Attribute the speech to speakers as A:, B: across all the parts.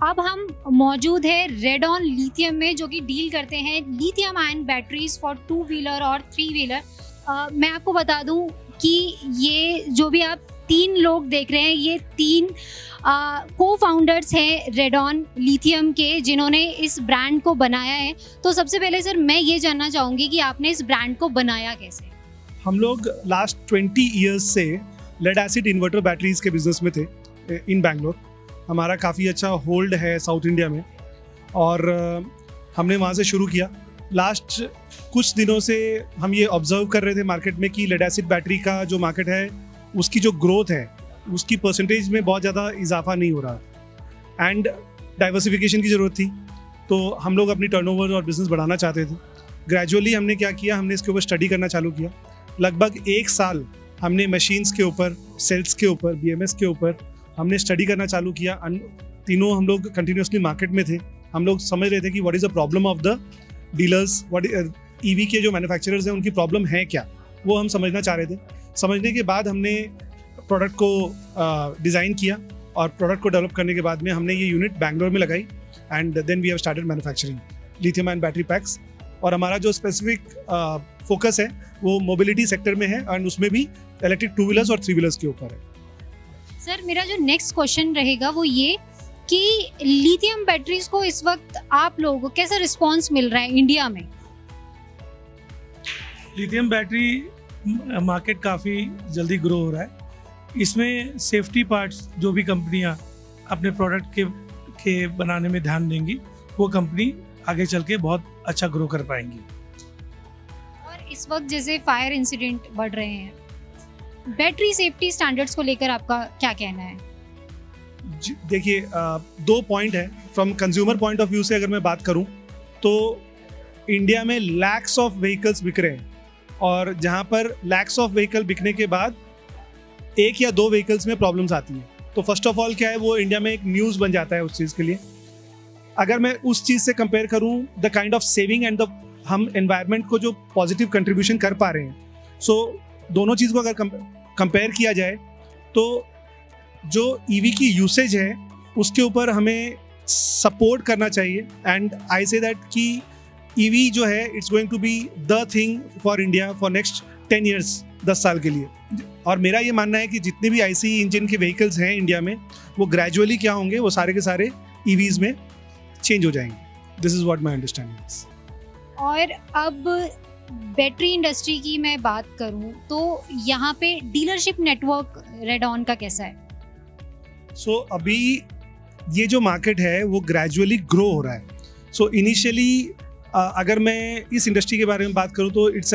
A: अब हम मौजूद है रेडॉन लिथियम में, जो कि डील करते हैं lithium ion batteries for 2 wheeler और 3 व्हीलर। मैं आपको बता दूं कि ये जो भी आप 3 लोग देख रहे हैं, ये 3 को फाउंडर्स हैं रेडॉन लिथियम के, जिन्होंने इस ब्रांड को बनाया है। तो सबसे पहले सर मैं ये जानना चाहूँगी कि आपने इस ब्रांड को बनाया कैसे?
B: हम लोग लास्ट 20 ईयर्स से लेड एसिड इन्वर्टर बैटरीज के बिजनेस में थे इन बैंगलोर। हमारा काफ़ी अच्छा होल्ड है साउथ इंडिया में और हमने वहाँ से शुरू किया। लास्ट कुछ दिनों से हम ये ऑब्जर्व कर रहे थे मार्केट में कि लेड एसिड बैटरी का जो मार्केट है, उसकी जो ग्रोथ है, उसकी परसेंटेज में बहुत ज़्यादा इजाफा नहीं हो रहा एंड डाइवर्सिफिकेशन की ज़रूरत थी। तो हम लोग अपनी टर्नओवर और बिज़नेस बढ़ाना चाहते थे। ग्रेजुअली हमने क्या किया, हमने इसके ऊपर स्टडी करना चालू किया। लगभग 1 साल हमने मशीन्स के ऊपर, सेल्स के ऊपर, BMS के ऊपर हमने स्टडी करना चालू किया। तीनों हम लोग कंटिन्यूसली मार्केट में थे। हम लोग समझ रहे थे कि what is the problem of the dealers, EV के जो मैन्युफैक्चरर्स हैं उनकी प्रॉब्लम है क्या, वो हम समझना चाह रहे थे। समझने के बाद हमने प्रोडक्ट को डिज़ाइन किया और प्रोडक्ट को डेवलप करने के बाद में हमने ये यूनिट बैंगलोर में लगाई and then we have started manufacturing lithium ion battery packs. और हमारा जो स्पेसिफिक फोकस है वो मोबिलिटी सेक्टर में है एंड उसमें भी इलेक्ट्रिक 2 व्हीलर्स और 3 व्हीलर्स के ऊपर है।
A: सर मेरा जो नेक्स्ट क्वेश्चन रहेगा वो ये कि लिथियम बैटरीज को इस वक्त आप लोगों को कैसा रिस्पांस मिल रहा है इंडिया में?
C: लिथियम बैटरी मार्केट काफ़ी जल्दी ग्रो हो रहा है। इसमें सेफ्टी पार्ट्स जो भी कंपनियां अपने प्रोडक्ट के बनाने में ध्यान देंगी, वो कंपनी आगे चल के बहुत अच्छा ग्रो कर पाएंगी।
A: और इस वक्त जैसे फायर इंसिडेंट बढ़ रहे हैं, बैटरी सेफ्टी स्टैंडर्ड्स को लेकर आपका क्या कहना है?
B: देखिए, 2 पॉइंट है। From consumer point of view से अगर मैं बात करूं तो इंडिया में लैक्स ऑफ व्हीकल्स बिक रहे हैं और जहां पर लैक्स ऑफ व्हीकल बिकने के बाद 1 या 2 व्हीकल्स में प्रॉब्लम्स आती हैं। तो फर्स्ट ऑफ ऑल क्या है, वो इंडिया में एक न्यूज़ बन जाता है उस चीज़ के लिए। अगर मैं उस चीज़ से कंपेयर करूं, the kind of saving and the हम एनवायरनमेंट को जो पॉजिटिव कंट्रीब्यूशन कर पा रहे हैं, सो दोनों चीज़ को अगर कंपेयर किया जाए तो जो EV की यूसेज है उसके ऊपर हमें सपोर्ट करना चाहिए। एंड आई से दैट कि EV जो है it's going to be the thing for India for next 10 years, 10 साल के लिए। और मेरा ये मानना है कि जितने भी ICE इंजन के व्हीकल्स हैं इंडिया में, वो ग्रेजुअली क्या होंगे, वो सारे के सारे EVs में चेंज हो जाएंगे। This is what my understanding is.
A: और अब बैटरी इंडस्ट्री की मैं बात करूं तो यहाँ पे डीलरशिप नेटवर्क रेडॉन का कैसा है?
B: सो अभी ये जो मार्केट है वो ग्रेजुअली ग्रो हो रहा है। सो इनिशियली अगर मैं इस इंडस्ट्री के बारे में बात करूं तो it's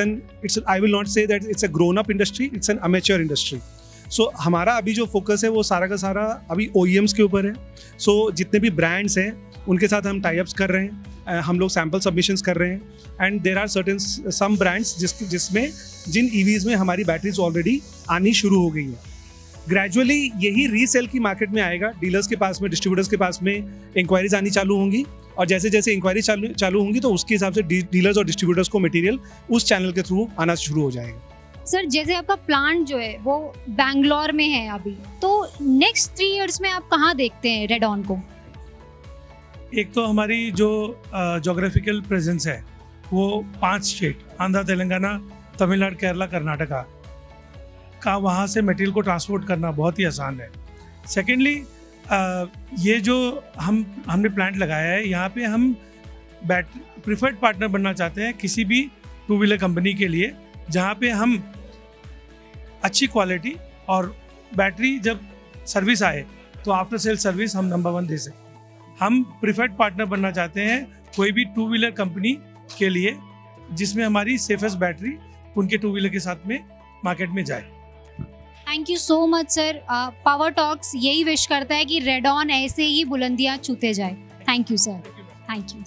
B: I will not say that it's a grown up industry, it's an amateur industry. So हमारा अभी जो फोकस है वो सारा का सारा अभी OEMs के ऊपर है। सो जितने भी ब्रांड्स हैं उनके साथ हम टाई अप्स कर रहे हैं, हम लोग सैम्पल सबमिशंस कर रहे हैं and there are certain some brands जिसमें जिन EVs में हमारी बैटरीज ऑलरेडी आनी शुरू हो गई है। ग्रेजुअली यही रीसेल की मार्केट में आएगा, डीलर्स के पास में, डिस्ट्रीब्यूटर्स के पास में इंक्वायरीज आनी चालू होंगी और जैसे जैसे इंक्वायरी चालू होंगी तो उसके हिसाब से डीलर्स और डिस्ट्रीब्यूटर्स को मटेरियल उस चैनल के थ्रू आना शुरू हो जाएगा।
A: सर जैसे आपका प्लांट जो है वो बैंगलोर में है अभी, तो नेक्स्ट 3 इयर्स में आप कहाँ देखते हैं रेडॉन को?
C: एक तो हमारी जो जोग्राफिकल प्रेजेंस है वो 5 स्टेट, आंध्र, तेलंगाना, तमिलनाडु, केरला, कर्नाटका का, वहाँ से मटेरियल को ट्रांसपोर्ट करना बहुत ही आसान है। सेकेंडली, ये जो हमने प्लांट लगाया है, यहाँ पे हम प्रीफर्ड पार्टनर बनना चाहते हैं किसी भी 2 व्हीलर कंपनी के लिए, जहाँ पे हम अच्छी क्वालिटी और बैटरी जब सर्विस आए तो आफ्टर सेल सर्विस हम नंबर 1 दे सकें। हम प्रीफर्ड पार्टनर बनना चाहते हैं कोई भी 2 व्हीलर कंपनी के लिए जिसमें हमारी सेफेस्ट बैटरी उनके 2 व्हीलर के साथ में मार्केट में जाए।
A: Thank you so much sir. Power talks यही विश करता है कि रेडॉन ऐसे ही बुलंदियां छूते जाए। Thank you sir. Thank you.